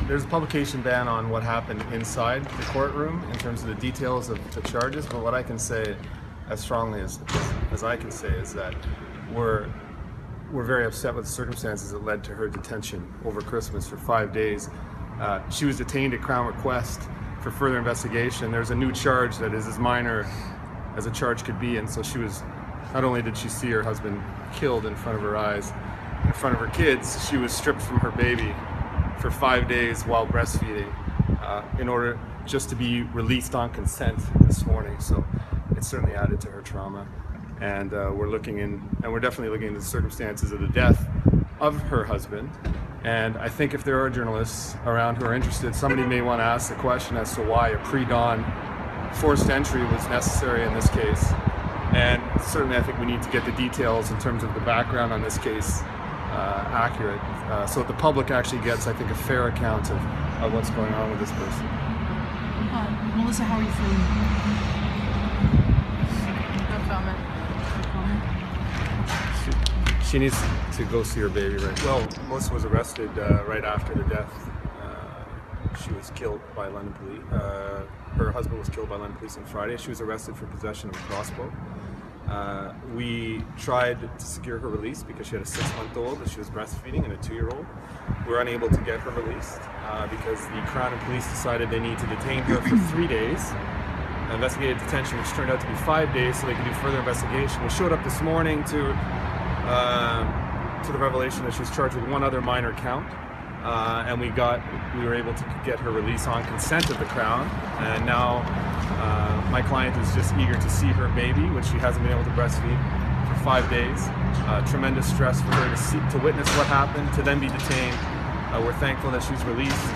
there's a publication ban on what happened inside the courtroom in terms of the details of the charges, but what I can say as strongly as I can say is that we're very upset with the circumstances that led to her detention over Christmas for 5 days. She was detained at Crown request for further investigation. There's a new charge that is as minor as a charge could be, and so she was, not only did she see her husband killed in front of her eyes, in front of her kids, she was stripped from her baby for 5 days while breastfeeding in order just to be released on consent this morning. So it certainly added to her trauma, and we're definitely looking into the circumstances of the death of her husband. And I think if there are journalists around who are interested, somebody may want to ask the question as to why a pre-dawn forced entry was necessary in this case. And certainly I think we need to get the details in terms of the background on this case accurate, so that the public actually gets, I think, a fair account of what's going on with this person. Melissa, how are you feeling? No comment. She needs to go see her baby right. Well, Melissa was arrested right after the death. She was killed by London police. Her husband was killed by London police on Friday. She was arrested for possession of a crossbow. We tried to secure her release because she had a 6-month-old that she was breastfeeding and a 2-year-old. We were unable to get her released because the Crown and police decided they need to detain her for 3 days. Investigated detention, which turned out to be 5 days, so they could do further investigation. We showed up this morning to the revelation that she was charged with one other minor count, and we were able to get her release on consent of the Crown. And now my client is just eager to see her baby, which she hasn't been able to breastfeed for 5 days. Tremendous stress for her to witness what happened, to then be detained. We're thankful that she's released.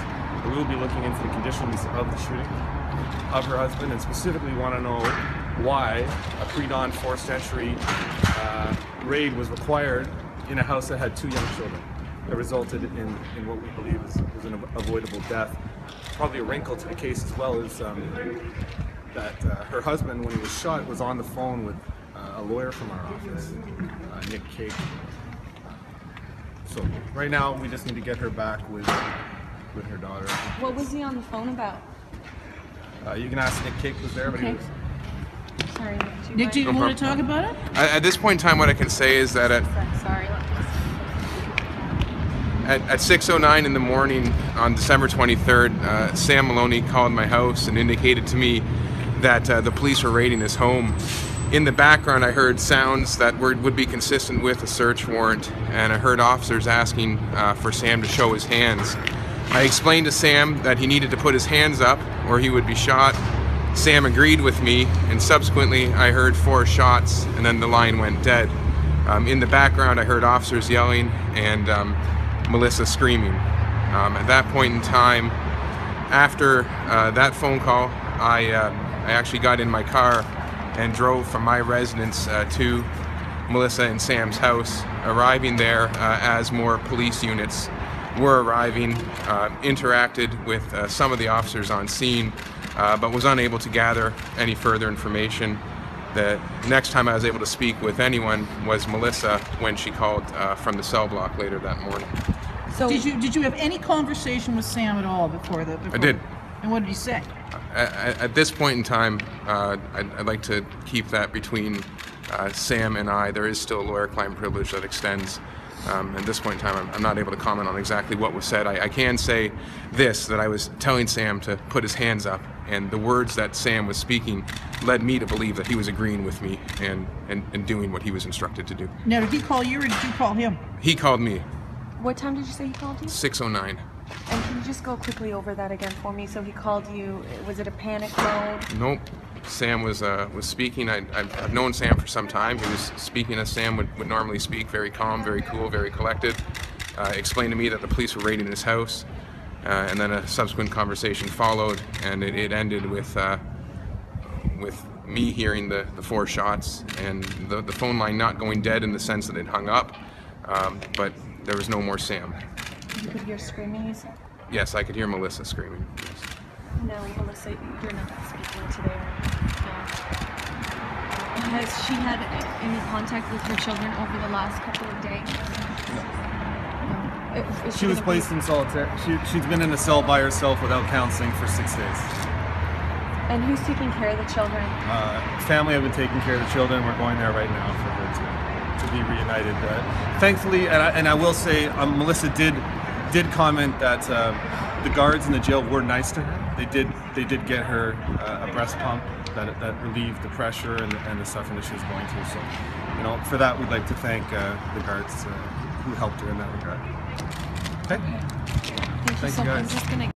We will be looking into the conditions of the shooting of her husband, and specifically want to know why a pre-dawn forced entry raid was required in a house that had 2 young children. That resulted in what we believe was an avoidable death. Probably a wrinkle to the case as well is that her husband, when he was shot, was on the phone with a lawyer from our office, Nick Cake. So right now we just need to get her back with her daughter. What was he on the phone about? You can ask Nick Cake was there, but okay. He was... Sorry, Nick, do you want to talk about it? At this point in time, what I can say is that at 6:09 in the morning on December 23rd, Sam Maloney called my house and indicated to me that the police were raiding his home. In the background, I heard sounds that would be consistent with a search warrant, and I heard officers asking for Sam to show his hands. I explained to Sam that he needed to put his hands up or he would be shot. Sam agreed with me, and subsequently I heard 4 shots, and then the line went dead. In the background, I heard officers yelling and Melissa screaming. At that point in time, after that phone call, I actually got in my car and drove from my residence to Melissa and Sam's house, arriving there as more police units were arriving, interacted with some of the officers on scene, but was unable to gather any further information. The next time I was able to speak with anyone was Melissa when she called from the cell block later that morning. So did you have any conversation with Sam at all before? I did. And what did he say? At this point in time, I'd like to keep that between Sam and I. There is still a lawyer-client privilege that extends. At this point in time, I'm not able to comment on exactly what was said. I can say this, that I was telling Sam to put his hands up, and the words that Sam was speaking led me to believe that he was agreeing with me and doing what he was instructed to do. Now, did he call you or did you call him? He called me. What time did you say he called you? 6:09. And can you just go quickly over that again for me? So he called you, was it a panic mode? Nope. Sam was speaking. I've known Sam for some time. He was speaking as Sam would normally speak, very calm, very cool, very collected. Explained to me that the police were raiding his house, and then a subsequent conversation followed, and it ended with me hearing the 4 shots and the phone line not going dead in the sense that it hung up, but there was no more Sam. You could hear screaming, you said? Yes, I could hear Melissa screaming. Yes. No, Melissa, you're not speaking today. Has she had any contact with her children over the last couple of days? No. Is She was gonna placed in solitary. She's been in a cell by herself without counseling for 6 days. And who's taking care of the children? Family have been taking care of the children. We're going there right now for her to be reunited. Thankfully, and I will say, Melissa did comment that the guards in the jail were nice to her. They did get her a breast pump that relieved the pressure and the suffering that she was going through. So, you know, for that, we'd like to thank the guards who helped her in that regard. Okay. Thank you so much. I'm just gonna